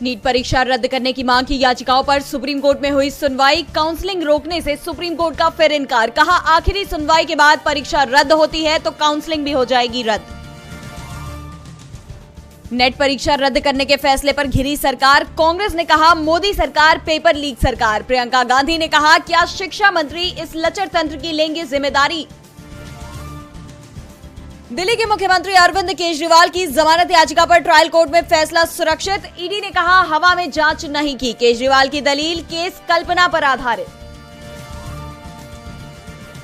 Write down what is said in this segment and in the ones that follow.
NEET परीक्षा रद्द करने की मांग की याचिकाओं पर सुप्रीम कोर्ट में हुई सुनवाई। काउंसलिंग रोकने से सुप्रीम कोर्ट का फिर इनकार। कहा आखिरी सुनवाई के बाद परीक्षा रद्द होती है तो काउंसलिंग भी हो जाएगी रद्द। नेट परीक्षा रद्द करने के फैसले पर घिरी सरकार। कांग्रेस ने कहा मोदी सरकार पेपर लीक सरकार। प्रियंका गांधी ने कहा क्या शिक्षा मंत्री इस लचर तंत्र की लेंगे जिम्मेदारी। दिल्ली के मुख्यमंत्री अरविंद केजरीवाल की जमानत याचिका पर ट्रायल कोर्ट में फैसला सुरक्षित। ईडी ने कहा हवा में जांच नहीं की। केजरीवाल की दलील केस कल्पना पर आधारित।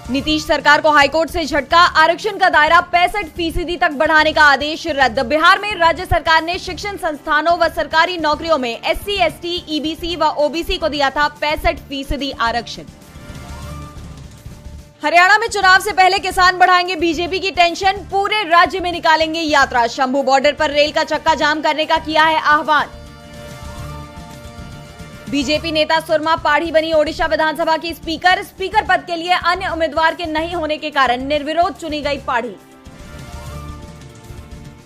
नीतीश सरकार को हाईकोर्ट से झटका। आरक्षण का दायरा 65% तक बढ़ाने का आदेश रद्द। बिहार में राज्य सरकार ने शिक्षण संस्थानों व सरकारी नौकरियों में SC, ST, EBC व OBC को दिया था 65% आरक्षण। हरियाणा में चुनाव से पहले किसान बढ़ाएंगे बीजेपी की टेंशन। पूरे राज्य में निकालेंगे यात्रा। शंभू बॉर्डर पर रेल का चक्का जाम करने का किया है आह्वान। बीजेपी नेता सुरमा पाढ़ी बनी ओडिशा विधानसभा की स्पीकर। स्पीकर पद के लिए अन्य उम्मीदवार के नहीं होने के कारण निर्विरोध चुनी गई पाढ़ी।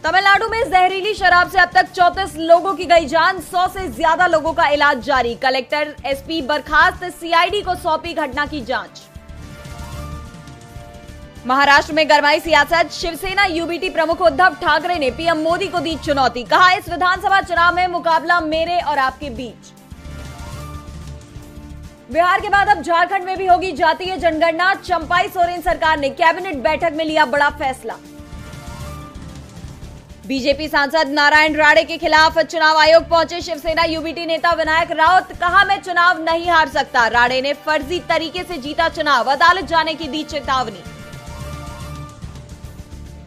तमिलनाडु में जहरीली शराब से अब तक 34 लोगों की गई जान। 100 से ज्यादा लोगों का इलाज जारी। कलेक्टर SP बर्खास्त। CID को सौंपी घटना की जांच। महाराष्ट्र में गरमाई सियासत। शिवसेना UBT प्रमुख उद्धव ठाकरे ने PM मोदी को दी चुनौती। कहा इस विधानसभा चुनाव में मुकाबला मेरे और आपके बीच। बिहार के बाद अब झारखंड में भी होगी जातीय जनगणना। चंपाई सोरेन सरकार ने कैबिनेट बैठक में लिया बड़ा फैसला। बीजेपी सांसद नारायण राणे के खिलाफ चुनाव आयोग पहुंचे शिवसेना UBT नेता विनायक राउत। कहा मैं चुनाव नहीं हार सकता। राणे ने फर्जी तरीके से जीता चुनाव। अदालत जाने की दी चेतावनी।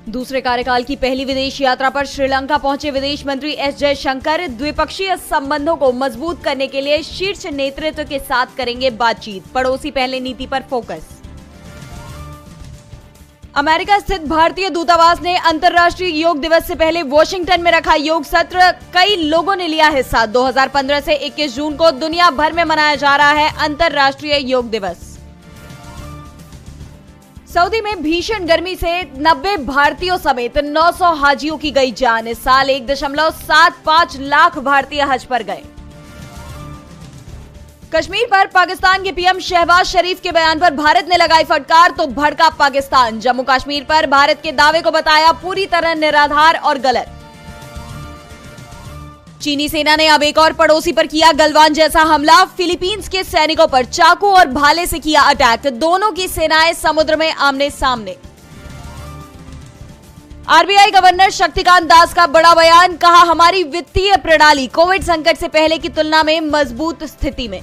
दूसरे कार्यकाल की पहली विदेश यात्रा पर श्रीलंका पहुंचे विदेश मंत्री S जयशंकर। द्विपक्षीय संबंधों को मजबूत करने के लिए शीर्ष नेतृत्व के साथ करेंगे बातचीत। पड़ोसी पहले नीति पर फोकस। अमेरिका स्थित भारतीय दूतावास ने अंतर्राष्ट्रीय योग दिवस से पहले वॉशिंगटन में रखा योग सत्र। कई लोगों ने लिया हिस्सा। 2015 से 21 जून को दुनिया भर में मनाया जा रहा है अंतर्राष्ट्रीय योग दिवस। सऊदी में भीषण गर्मी से 90 भारतीयों समेत 900 हाजियों की गई जान। इस साल 1.75 लाख भारतीय हज पर गए। कश्मीर पर पाकिस्तान के PM शहबाज शरीफ के बयान पर भारत ने लगाई फटकार तो भड़का पाकिस्तान। जम्मू कश्मीर पर भारत के दावे को बताया पूरी तरह निराधार और गलत। चीनी सेना ने अब एक और पड़ोसी पर किया गलवान जैसा हमला। फिलीपींस के सैनिकों पर चाकू और भाले से किया अटैक। दोनों की सेनाएं समुद्र में आमने सामने। RBI गवर्नर शक्तिकांत दास का बड़ा बयान। कहा हमारी वित्तीय प्रणाली कोविड संकट से पहले की तुलना में मजबूत स्थिति में।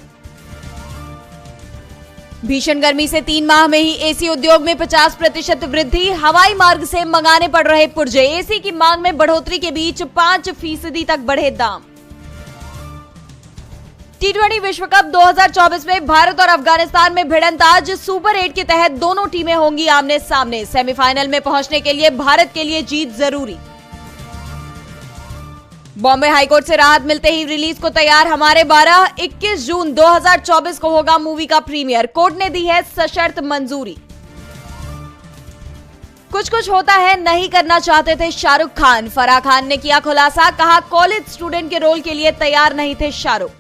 भीषण गर्मी से 3 माह में ही AC उद्योग में 50% वृद्धि। हवाई मार्ग से मंगाने पड़ रहे पुर्जे। AC की मांग में बढ़ोतरी के बीच 5% तक बढ़े दाम। T20 विश्व कप 2024 में भारत और अफगानिस्तान में भिड़ंत आज। सुपर 8 के तहत दोनों टीमें होंगी आमने सामने। सेमीफाइनल में पहुंचने के लिए भारत के लिए जीत जरूरी। बॉम्बे हाईकोर्ट से राहत मिलते ही रिलीज को तैयार हमारे 12। 21 जून 2024 को होगा मूवी का प्रीमियर। कोर्ट ने दी है सशर्त मंजूरी। कुछ कुछ होता है नहीं करना चाहते थे शाहरुख खान। फराह खान ने किया खुलासा। कहा कॉलेज स्टूडेंट के रोल के लिए तैयार नहीं थे शाहरुख।